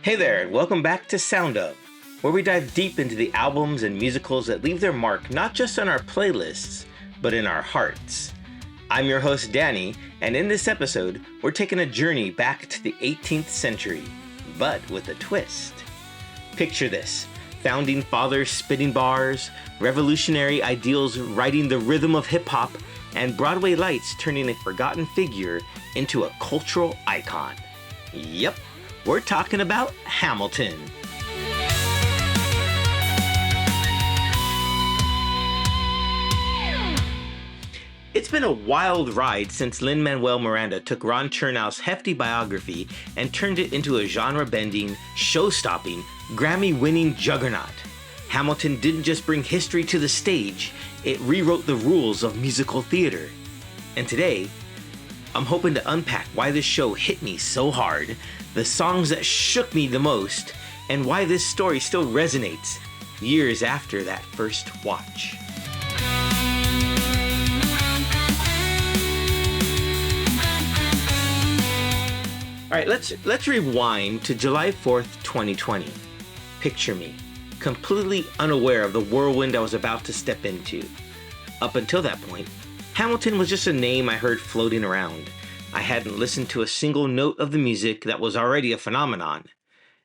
Hey there, and welcome back to Sound Of, where we dive deep into the albums and musicals that leave their mark not just on our playlists, but in our hearts. I'm your host, Danny, and in this episode, we're taking a journey back to the 18th century, but with a twist. Picture this: founding fathers spitting bars, revolutionary ideals writing the rhythm of hip hop, and Broadway lights turning a forgotten figure into a cultural icon. Yep. We're talking about Hamilton. It's been a wild ride since Lin-Manuel Miranda took Ron Chernow's hefty biography and turned it into a genre-bending, show-stopping, Grammy-winning juggernaut. Hamilton didn't just bring history to the stage, it rewrote the rules of musical theater. And today, I'm hoping to unpack why this show hit me so hard, the songs that shook me the most, and why this story still resonates years after that first watch. Alright, let's rewind to July 4th, 2020. Picture me, completely unaware of the whirlwind I was about to step into. Up until that point, Hamilton was just a name I heard floating around. I hadn't listened to a single note of the music that was already a phenomenon.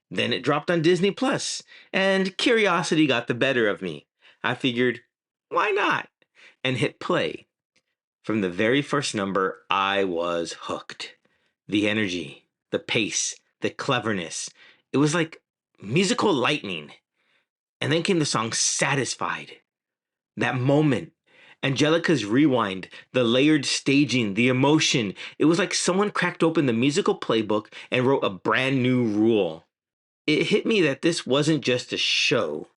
Then it dropped on Disney Plus, and curiosity got the better of me. I figured, why not? And hit play. From the very first number, I was hooked. The energy, the pace, the cleverness. It was like musical lightning. And then came the song Satisfied. That moment. Angelica's rewind, the layered staging, the emotion. It was like someone cracked open the musical playbook and wrote a brand new rule. It hit me that this wasn't just a show.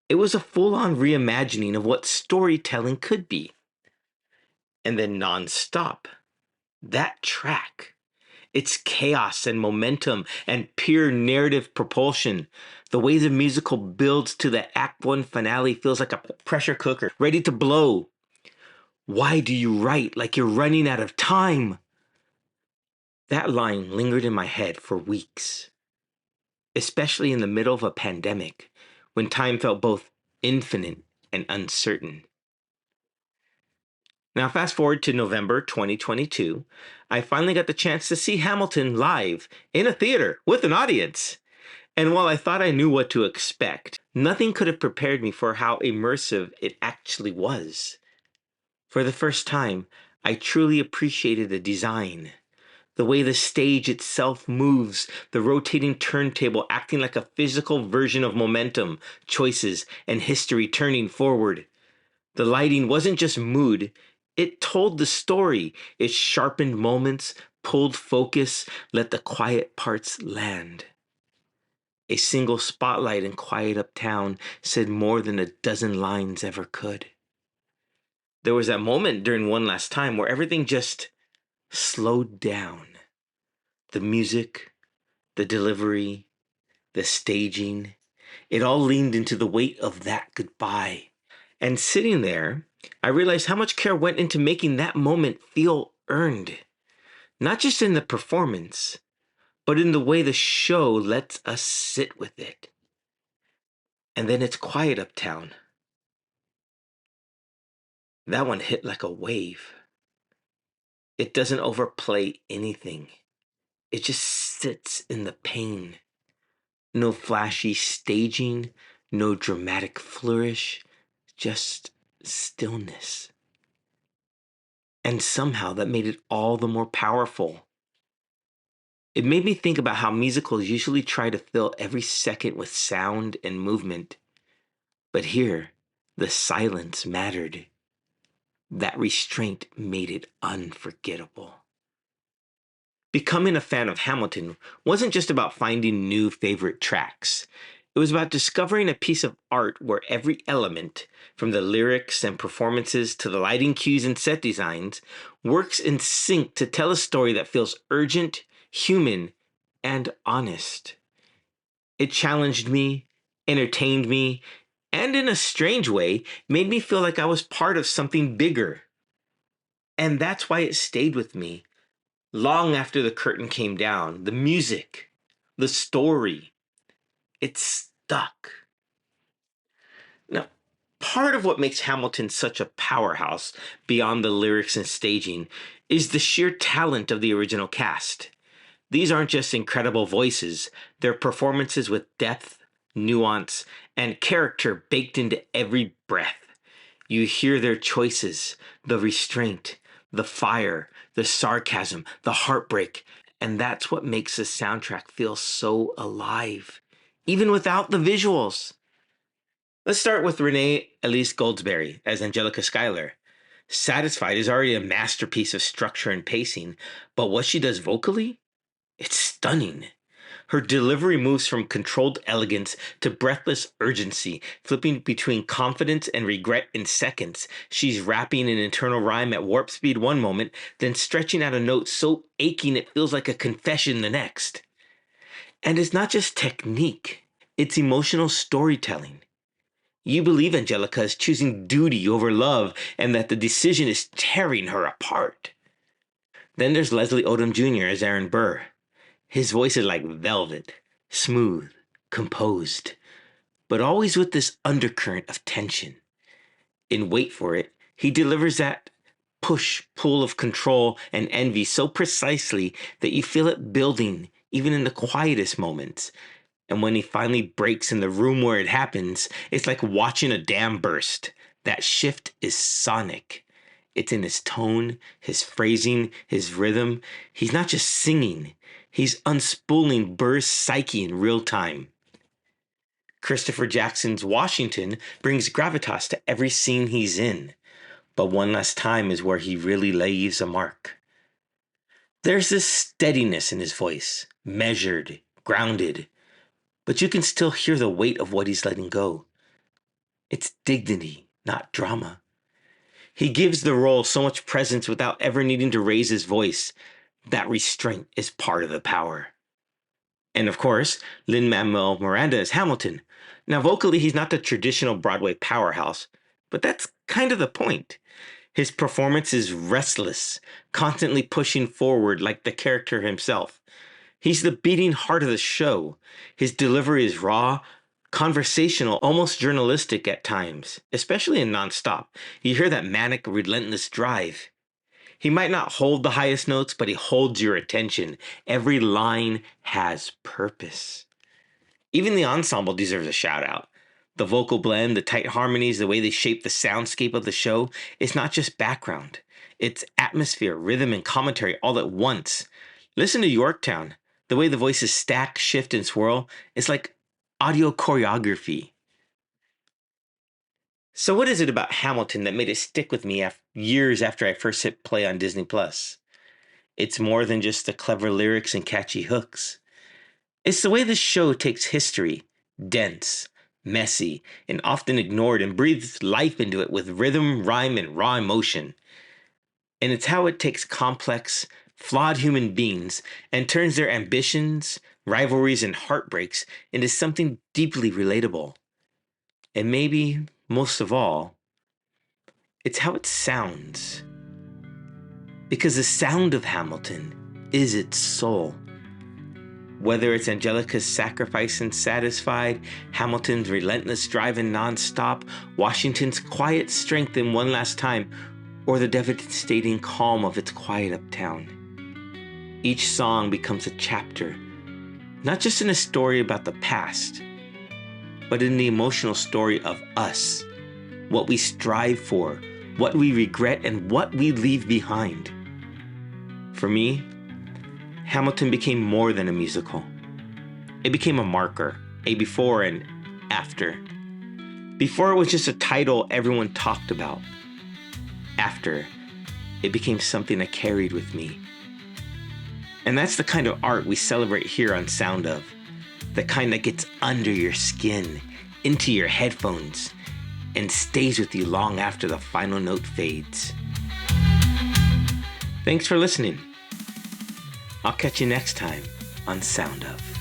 It was a full-on reimagining of what storytelling could be. And then non-stop. That track. Its chaos and momentum and pure narrative propulsion. The way the musical builds to the Act 1 finale feels like a pressure cooker, ready to blow. Why do you write like you're running out of time? That line lingered in my head for weeks, especially in the middle of a pandemic, when time felt both infinite and uncertain. Now, fast forward to November 2022, I finally got the chance to see Hamilton live in a theater with an audience. And while I thought I knew what to expect, nothing could have prepared me for how immersive it actually was. For the first time, I truly appreciated the design. The way the stage itself moves, the rotating turntable acting like a physical version of momentum, choices, and history turning forward. The lighting wasn't just mood, it told the story. It sharpened moments, pulled focus, let the quiet parts land. A single spotlight in Quiet Uptown said more than a dozen lines ever could. There was that moment during One Last Time where everything just slowed down. The music, the delivery, the staging, it all leaned into the weight of that goodbye. And sitting there, I realized how much care went into making that moment feel earned. Not just in the performance, but in the way the show lets us sit with it. And then it's Quiet Uptown. That one hit like a wave. It doesn't overplay anything. It just sits in the pain. No flashy staging, no dramatic flourish, just stillness. And somehow that made it all the more powerful. It made me think about how musicals usually try to fill every second with sound and movement. But here, the silence mattered. That restraint made it unforgettable. Becoming a fan of Hamilton wasn't just about finding new favorite tracks. It was about discovering a piece of art where every element, from the lyrics and performances to the lighting cues and set designs, works in sync to tell a story that feels urgent, human, and honest. It challenged me, entertained me, and in a strange way, made me feel like I was part of something bigger. And that's why it stayed with me. Long after the curtain came down, the music, the story. It's stuck. Now, part of what makes Hamilton such a powerhouse, beyond the lyrics and staging, is the sheer talent of the original cast. These aren't just incredible voices, they're performances with depth, nuance, and character baked into every breath. You hear their choices, the restraint, the fire, the sarcasm, the heartbreak, and that's what makes the soundtrack feel so alive, even without the visuals. Let's start with Renee Elise Goldsberry as Angelica Schuyler. Satisfied is already a masterpiece of structure and pacing, but what she does vocally? It's stunning. Her delivery moves from controlled elegance to breathless urgency, flipping between confidence and regret in seconds. She's rapping an internal rhyme at warp speed one moment, then stretching out a note so aching it feels like a confession the next. And it's not just technique, it's emotional storytelling. You believe Angelica is choosing duty over love and that the decision is tearing her apart. Then there's Leslie Odom Jr. as Aaron Burr. His voice is like velvet, smooth, composed, but always with this undercurrent of tension. In Wait For It, he delivers that push-pull of control and envy so precisely that you feel it building even in the quietest moments. And when he finally breaks in the room where it happens, it's like watching a dam burst. That shift is sonic. It's in his tone, his phrasing, his rhythm. He's not just singing. He's unspooling Burr's psyche in real time. Christopher Jackson's Washington brings gravitas to every scene he's in, but One Last Time is where he really leaves a mark. There's this steadiness in his voice, measured, grounded, but you can still hear the weight of what he's letting go. It's dignity, not drama. He gives the role so much presence without ever needing to raise his voice. That restraint is part of the power. And of course, Lin-Manuel Miranda is Hamilton. Now, vocally, he's not the traditional Broadway powerhouse, but that's kind of the point. His performance is restless, constantly pushing forward like the character himself. He's the beating heart of the show. His delivery is raw, conversational, almost journalistic at times, especially in Nonstop. You hear that manic, relentless drive. He might not hold the highest notes, but he holds your attention. Every line has purpose. Even the ensemble deserves a shout out. The vocal blend, the tight harmonies, the way they shape the soundscape of the show, it's not just background. It's atmosphere, rhythm, and commentary all at once. Listen to Yorktown. The way the voices stack, shift, and swirl, it's like audio choreography. So what is it about Hamilton that made it stick with me years after I first hit play on Disney+? It's more than just the clever lyrics and catchy hooks. It's the way this show takes history, dense, messy, and often ignored, and breathes life into it with rhythm, rhyme, and raw emotion. And it's how it takes complex, flawed human beings and turns their ambitions, rivalries, and heartbreaks into something deeply relatable. And maybe, most of all, it's how it sounds. Because the sound of Hamilton is its soul. Whether it's Angelica's sacrifice in Satisfied, Hamilton's relentless drive in Nonstop, Washington's quiet strength in One Last Time, or the devastating calm of its Quiet Uptown. Each song becomes a chapter, not just in a story about the past, but in the emotional story of us, what we strive for, what we regret, and what we leave behind. For me, Hamilton became more than a musical. It became a marker, a before and after. Before, it was just a title everyone talked about. After, it became something I carried with me. And that's the kind of art we celebrate here on Sound Of. The kind that gets under your skin, into your headphones, and stays with you long after the final note fades. Thanks for listening. I'll catch you next time on Sound Of.